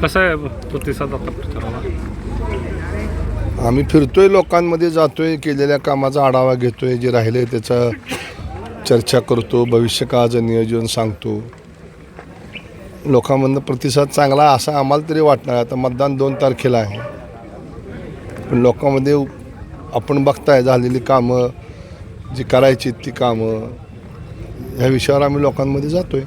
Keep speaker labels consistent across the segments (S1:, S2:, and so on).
S1: कसा आहे प्रतिसाद आता प्रचाराला?
S2: आम्ही फिरतोय, लोकांमध्ये जातोय, केलेल्या कामाचा आढावा घेतोय, जे राहिले त्याचा चर्चा करतो, भविष्यकाळाचं नियोजन सांगतो. लोकांमधनं प्रतिसाद चांगला असं आम्हाला तरी वाटणार. आता मतदान 2 तारखेला आहे, पण लोकांमध्ये आपण बघताय झालेली कामं, जी करायची ती कामं, ह्या विषयावर आम्ही लोकांमध्ये जातोय.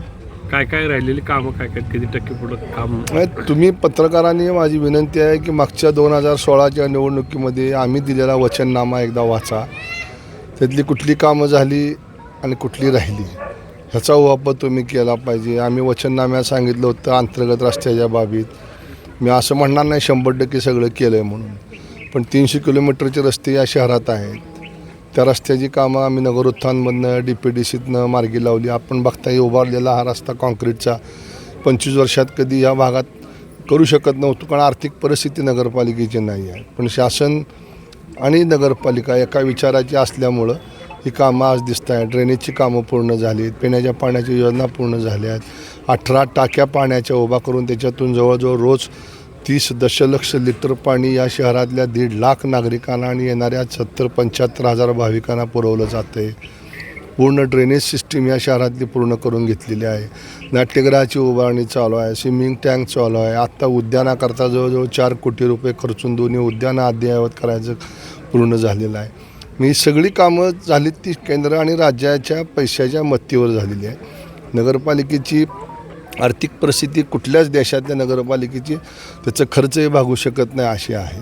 S1: काय काय राहिलेली कामं काय काय किती टक्के पुढं काम?
S2: तुम्ही पत्रकारांनी माझी विनंती आहे की मागच्या 2016च्या निवडणुकीमध्ये आम्ही दिलेला वचननामा एकदा वाचा. त्यातली कुठली कामं झाली आणि कुठली राहिली ह्याचा वापर तुम्ही केला पाहिजे. आम्ही वचननाम्यात सांगितलं होतं अंतर्गत रस्त्याच्या बाबीत. मी असं म्हणणार नाही 100% सगळं केलं आहे म्हणून, पण 300 किलोमीटरचे रस्ते या शहरात आहेत. त्या रस्त्याची कामं आम्ही नगरोत्थानमधनं DPDCतनं मार्गी लावली. आपण बघताय उभारलेला हा रस्ता काँक्रीटचा 25 वर्षात कधी या भागात करू शकत नव्हतो, कारण आर्थिक परिस्थिती नगरपालिकेची नाही आहे. पण शासन आणि नगरपालिका एका विचाराची असल्यामुळं ही कामं आज दिसत आहेत. ड्रेनेजची कामं पूर्ण झाली आहेत, पिण्याच्या पाण्याच्या योजना पूर्ण झाल्या आहेत. 18 टाक्या पाण्याच्या उभा करून त्याच्यातून जवळजवळ रोज 30 दशलक्ष लिटर पाणी या शहरातल्या 1.5 लाख नागरिकांना आणि येणाऱ्या 70-75 हजार भाविकांना पुरवलं जातं आहे. पूर्ण ड्रेनेज सिस्टीम या शहरातली पूर्ण करून घेतलेली आहे. नाट्यगृहाची उभारणी चालू आहे, स्विमिंग टँक चालू आहे. आत्ता उद्यानाकरता जवळजवळ 4 कोटी रुपये खर्चून दोन्ही उद्यानं अद्ययावत करायचं पूर्ण झालेलं आहे. मी सगळी कामं झाली ती केंद्र आणि राज्याच्या पैशाच्या मत्तीवर झालेली आहे. नगरपालिकेची आर्थिक परिस्थिती कुठल्याच देशातल्या नगरपालिकेची त्याचं खर्चही भागू शकत नाही अशी आहे.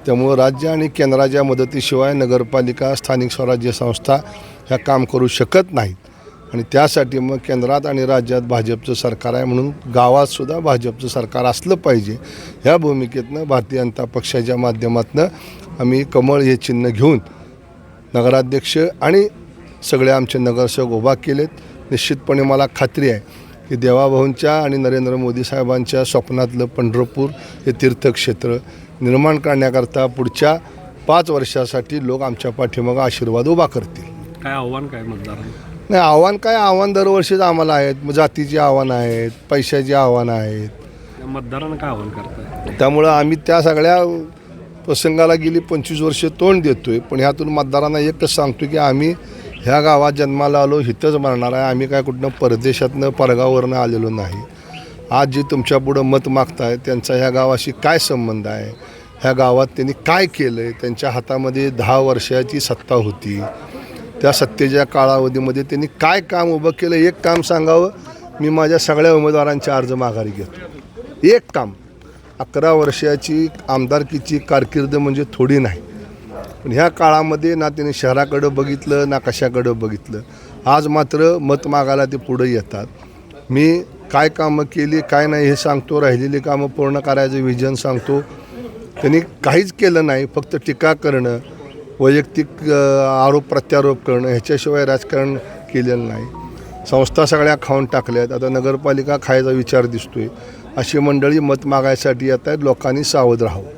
S2: त्यामुळं राज्य आणि केंद्राच्या मदतीशिवाय नगरपालिका, स्थानिक स्वराज्य संस्था ह्या काम करू शकत नाहीत. आणि त्यासाठी मग केंद्रात आणि राज्यात भाजपचं सरकार आहे, म्हणून गावातसुद्धा भाजपचं सरकार असलं पाहिजे. ह्या भूमिकेतनं भारतीय जनता पक्षाच्या माध्यमातून आम्ही कमळ हे चिन्ह घेऊन नगराध्यक्ष आणि सगळे आमचे नगरसेवक उभा केलेत. निश्चितपणे मला खात्री आहे की देवाभाऊंच्या आणि नरेंद्र मोदी साहेबांच्या स्वप्नातलं पंढरपूर हे तीर्थक्षेत्र निर्माण करण्याकरता पुढच्या 5 वर्षासाठी लोक आमच्या पाठीमागं आशीर्वाद उभा करतील.
S1: काय आव्हान काय मतदारांना?
S2: नाही, आव्हान काय, आव्हान दरवर्षीच आम्हाला आहेत. जातीची आव्हानं आहेत, पैशाची आव्हानं आहेत.
S1: मतदारांना काय आव्हान करताय?
S2: त्यामुळं आम्ही त्या सगळ्या प्रसंगाला गेली 25 वर्षे तोंड देतोय. पण ह्यातून मतदारांना एकच सांगतो की आम्ही ह्या गावात जन्माला आलो, इथंच मरणार आहे. आम्ही काय कुठनं परदेशातनं परगावरनं आलेलो नाही. आज जे तुमच्यापुढं मत मागताय त्यांचा ह्या गावाशी काय संबंध आहे, ह्या गावात त्यांनी काय केलं आहे. त्यांच्या हातामध्ये 10 वर्षाची सत्ता होती. त्या सत्तेच्या कालावधीमध्ये त्यांनी काय काम उभं केलं, एक काम सांगावं. मी माझ्या सगळ्या उमेदवारांचे अर्ज माघारी घेतो. एक काम. 11 वर्षाची आमदारकीची कारकीर्द म्हणजे थोडी नाही. पण ह्या काळामध्ये ना त्यांनी शहराकडं बघितलं ना कशाकडं बघितलं. आज मात्र मत मागायला ते पुढे येतात. मी काय कामं केली काय नाही हे सांगतो, राहिलेली कामं पूर्ण करायचं विजन सांगतो. त्यांनी काहीच केलं नाही, फक्त टीका करणं, वैयक्तिक आरोप प्रत्यारोप करणं, ह्याच्याशिवाय राजकारण केलेलं नाही. संस्था सगळ्या खाऊन टाकल्यात. आता नगरपालिका खायचा विचार दिसतोय. अशी मंडळी मत मागायसाठी येत आहेत. लोकांनी सावध राहावं.